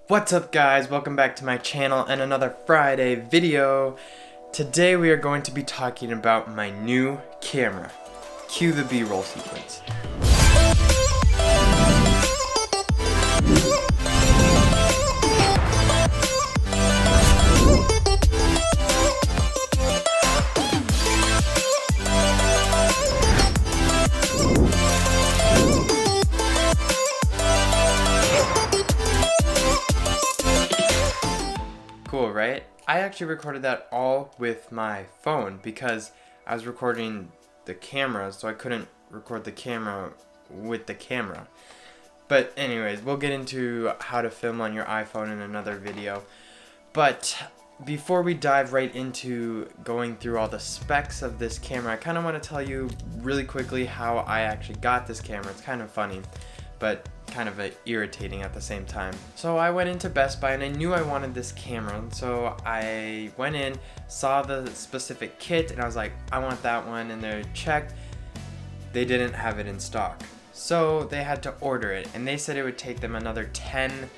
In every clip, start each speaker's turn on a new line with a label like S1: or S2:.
S1: What's up guys, welcome back to my channel and another Friday video. Today we are going to be talking about my new camera. Cue the B-roll sequence. Cool, right? I actually recorded that all with my phone because I was recording the camera, so I couldn't record the camera with the camera. But anyways, we'll get into how to film on your iPhone in another video. But before we dive right into going through all the specs of this camera, I kind of want to tell you really quickly how I actually got this camera. It's kind of funny, but kind of irritating at the same time. So I went into Best Buy and I knew I wanted this camera, so I went in, saw the specific kit, and I was like, I want that one, and they checked. They didn't have it in stock, so they had to order it, and they said it would take them another 10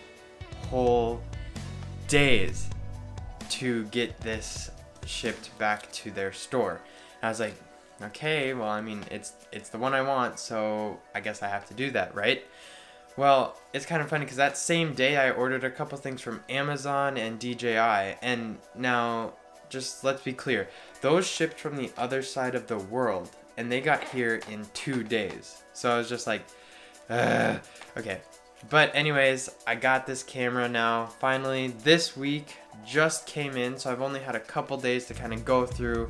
S1: whole days to get this shipped back to their store. And I was like, okay, well, I mean, it's the one I want, so I guess I have to do that, right? Well, it's kind of funny because that same day I ordered a couple things from Amazon and DJI, and now, just let's be clear, those shipped from the other side of the world, and they got here in 2 days. So I was just like, okay. But anyways, I got this camera now, finally, this week, just came in, so I've only had a couple days to kind of go through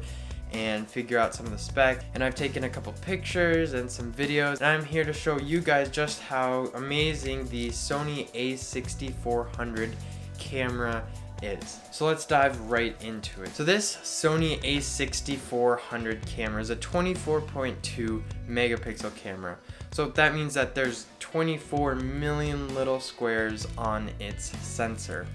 S1: and figure out some of the specs, and I've taken a couple pictures and some videos, and I'm here to show you guys just how amazing the Sony a6400 camera is. So let's dive right into it. So this Sony a6400 camera is a 24.2 megapixel camera. So that means that there's 24 million little squares on its sensor.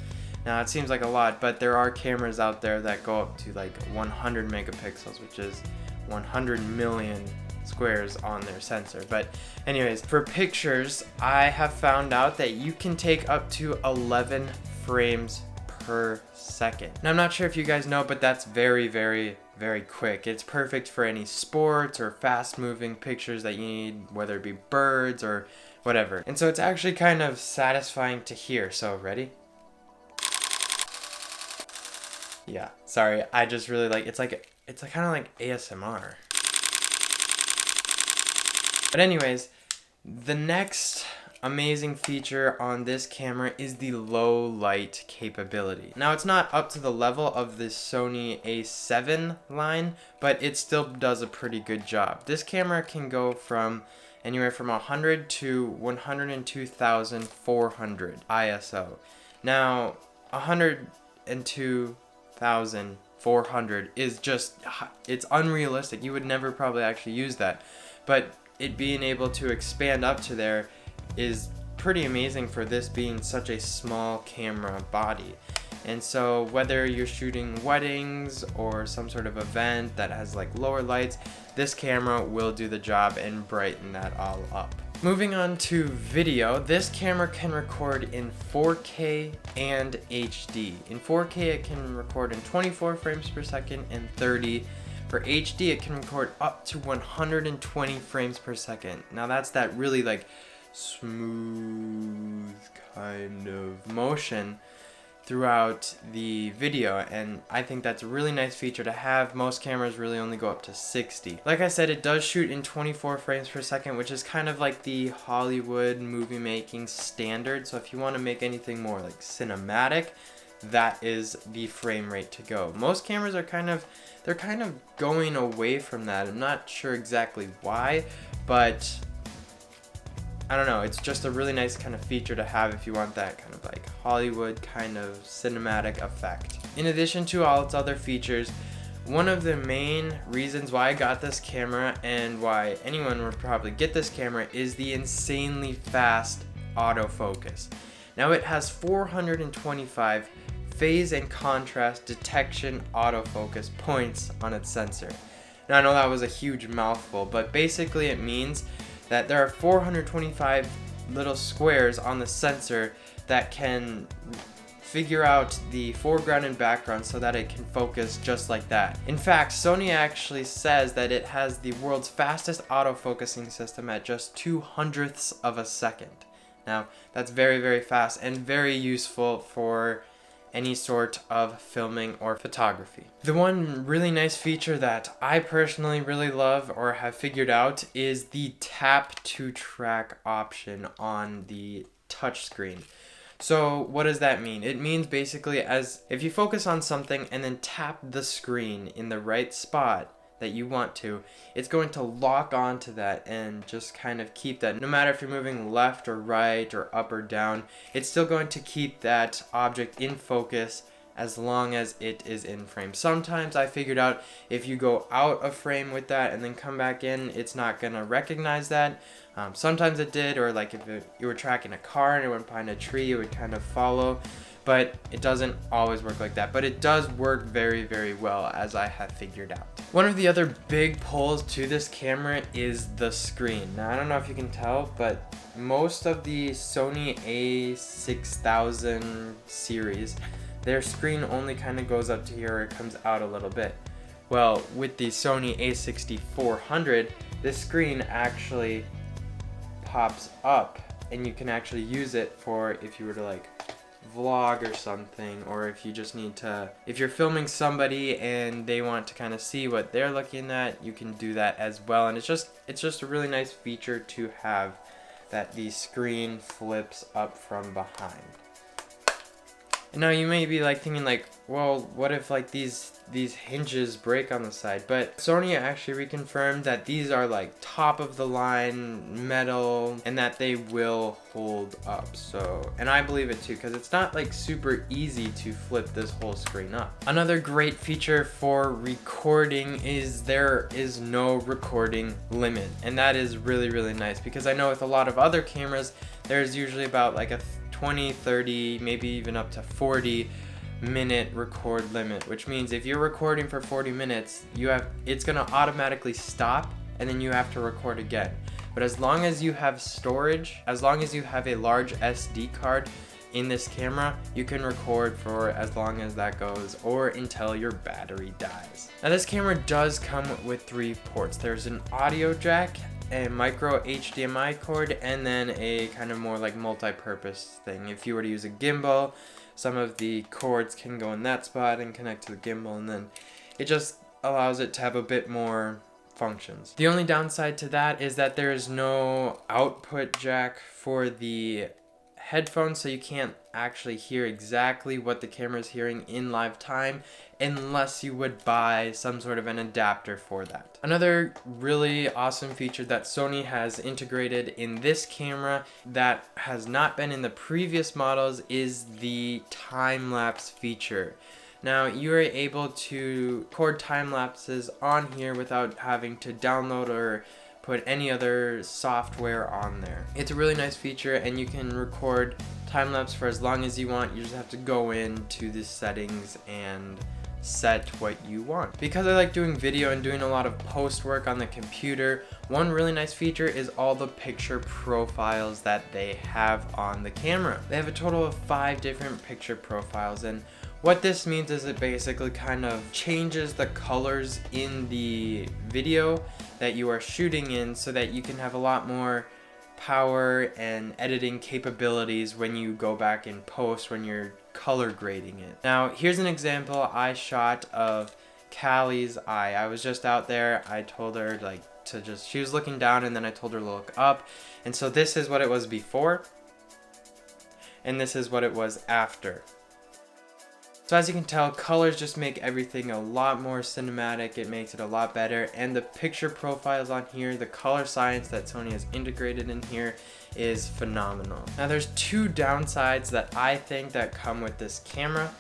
S1: Now it seems like a lot, but there are cameras out there that go up to like 100 megapixels, which is 100 million squares on their sensor. But anyways, for pictures, I have found out that you can take up to 11 frames per second. Now I'm not sure if you guys know, but that's very, very, very quick. It's perfect for any sports or fast moving pictures that you need, whether it be birds or whatever. And so it's actually kind of satisfying to hear. So ready? Yeah, sorry, I just really like, it's kind of like ASMR. But anyways, the next amazing feature on this camera is the low light capability. Now it's not up to the level of the Sony a7 line, but it still does a pretty good job. This camera can go from anywhere from 100 to 102,400 ISO. Now, 102,400 is just, it's unrealistic. You would never probably actually use that, but it being able to expand up to there is pretty amazing for this being such a small camera body. And so whether you're shooting weddings or some sort of event that has like lower lights, this camera will do the job and brighten that all up. Moving on to video, this camera can record in 4K and HD. In 4K it can record in 24 frames per second and 30. For HD it can record up to 120 frames per second. Now that's that really like smooth kind of motion throughout the video, and I think that's a really nice feature to have. Most cameras really only go up to 60. Like I said, it does shoot in 24 frames per second, which is kind of like the Hollywood movie making standard. So if you want to make anything more like cinematic, that is the frame rate to go. Most cameras are kind of going away from that. I'm not sure exactly why, but I don't know, it's just a really nice kind of feature to have if you want that kind of like Hollywood kind of cinematic effect. In addition to all its other features, one of the main reasons why I got this camera and why anyone would probably get this camera is the insanely fast autofocus. Now it has 425 phase and contrast detection autofocus points on its sensor. Now I know that was a huge mouthful, but basically it means that there are 425 little squares on the sensor that can figure out the foreground and background so that it can focus just like that. In fact, Sony actually says that it has the world's fastest autofocusing system at just 0.02 of a second. Now, that's very, very fast and very useful for any sort of filming or photography. The one really nice feature that I personally really love or have figured out is the tap to track option on the touchscreen. So what does that mean? It means basically as if you focus on something and then tap the screen in the right spot that you want to, it's going to lock onto that and just kind of keep that. No matter if you're moving left or right or up or down, it's still going to keep that object in focus as long as it is in frame. Sometimes I figured out if you go out of frame with that and then come back in, it's not gonna recognize that. Sometimes it did, or like if you were tracking a car and it went behind a tree, it would kind of follow, but it doesn't always work like that. But it does work very, very well, as I have figured out. One of the other big pulls to this camera is the screen. Now, I don't know if you can tell, but most of the Sony a6000 series, their screen only kind of goes up to here, or it comes out a little bit. Well, with the Sony a6400, this screen actually pops up and you can actually use it for if you were to like vlog or something, or if you just need to, if you're filming somebody and they want to kind of see what they're looking at, you can do that as well. And it's just a really nice feature to have, that the screen flips up from behind. And now you may be like thinking like, well, what if like these hinges break on the side? But Sony actually reconfirmed that these are like top of the line metal and that they will hold up. So, and I believe it too, because it's not like super easy to flip this whole screen up. Another great feature for recording is there is no recording limit. And that is really, really nice, because I know with a lot of other cameras, there's usually about like a 20, 30, maybe even up to 40-minute record limit, which means if you're recording for 40 minutes, it's gonna automatically stop and then you have to record again. But as long as you have storage, as long as you have a large SD card in this camera, you can record for as long as that goes, or until your battery dies. Now this camera does come with 3 ports. There's an audio jack, a micro HDMI cord, and then a kind of more like multi-purpose thing. If you were to use a gimbal, some of the cords can go in that spot and connect to the gimbal, and then it just allows it to have a bit more functions. The only downside to that is that there is no output jack for the headphones, so you can't actually hear exactly what the camera is hearing in live time unless you would buy some sort of an adapter for that. Another really awesome feature that Sony has integrated in this camera that has not been in the previous models is the time-lapse feature. Now, you are able to record time lapses on here without having to download or put any other software on there. It's a really nice feature, and you can record time-lapse for as long as you want. You just have to go into the settings and set what you want. Because I like doing video and doing a lot of post work on the computer, one really nice feature is all the picture profiles that they have on the camera. They have a total of 5 different picture profiles, and what this means is it basically kind of changes the colors in the video that you are shooting in so that you can have a lot more power and editing capabilities when you go back in post when you're color grading it. Now, here's an example I shot of Callie's eye. I was just out there. I told her she was looking down, and then I told her to look up. And so this is what it was before, and this is what it was after. So as you can tell, colors just make everything a lot more cinematic. It makes it a lot better. And the picture profiles on here, the color science that Sony has integrated in here is phenomenal. Now there's 2 downsides that I think that come with this camera.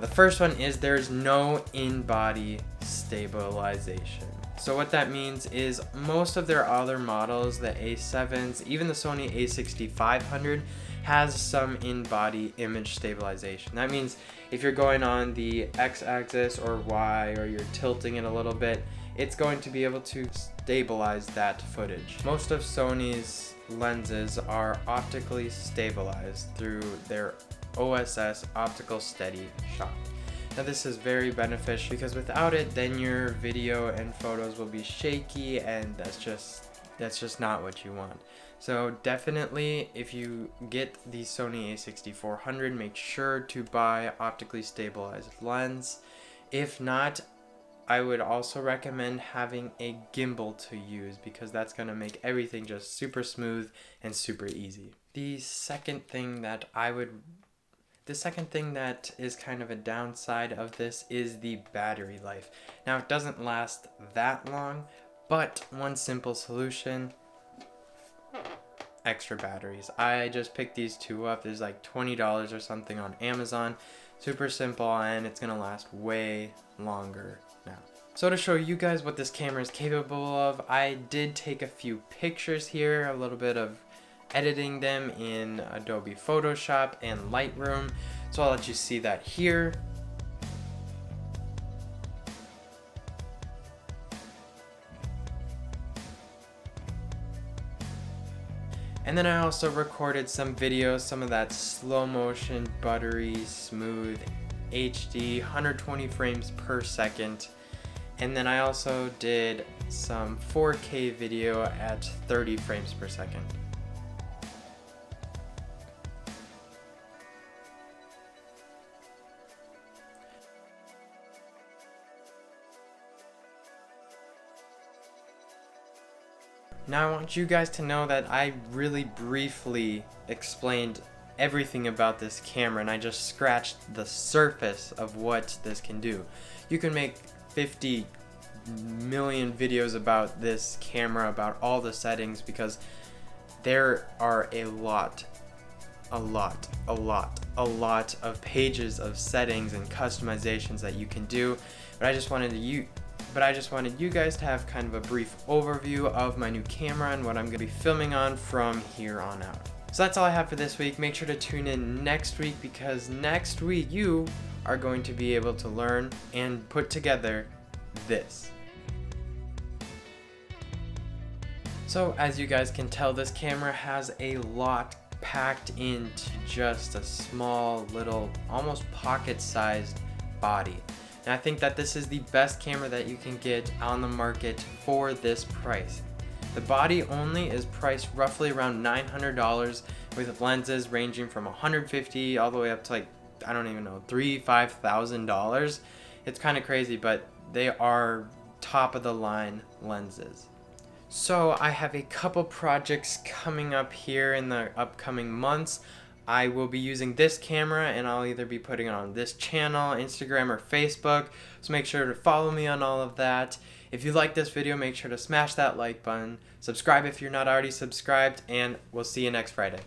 S1: The first one is there's no in-body stabilization. So what that means is most of their other models, the A7s, even the Sony a6500, has some in-body image stabilization. That means if you're going on the X-axis or Y, or you're tilting it a little bit, it's going to be able to stabilize that footage. Most of Sony's lenses are optically stabilized through their OSS optical steady shot. Now this is very beneficial because without it, then your video and photos will be shaky, and that's just not what you want. So definitely, if you get the Sony a6400, make sure to buy optically stabilized lens. If not, I would also recommend having a gimbal to use because that's going to make everything just super smooth and super easy. The second thing that is kind of a downside of this is the battery life. Now it doesn't last that long, but one simple solution: extra batteries. I just picked these two up. There's like $20 or something on Amazon. Super simple, and it's gonna last way longer now. So to show you guys what this camera is capable of, I did take a few pictures here, a little bit of editing them in Adobe Photoshop and Lightroom. So I'll let you see that here. And then I also recorded some videos, some of that slow motion, buttery, smooth, HD, 120 frames per second. And then I also did some 4K video at 30 frames per second. Now I want you guys to know that I really briefly explained everything about this camera, and I just scratched the surface of what this can do. You can make 50 million videos about this camera, about all the settings, because there are a lot of pages of settings and customizations that you can do. But I just wanted you guys to have kind of a brief overview of my new camera and what I'm going to be filming on from here on out. So that's all I have for this week. Make sure to tune in next week, because next week you are going to be able to learn and put together this. So as you guys can tell, this camera has a lot packed into just a small little, almost pocket-sized body. And I think that this is the best camera that you can get on the market for this price. The body only is priced roughly around $900, with lenses ranging from $150 all the way up to, like, I don't even know, $5,000. It's kind of crazy, but they are top of the line lenses. So I have a couple projects coming up here in the upcoming months. I will be using this camera, and I'll either be putting it on this channel, Instagram, or Facebook. So make sure to follow me on all of that. If you like this video, make sure to smash that like button. Subscribe if you're not already subscribed, and we'll see you next Friday.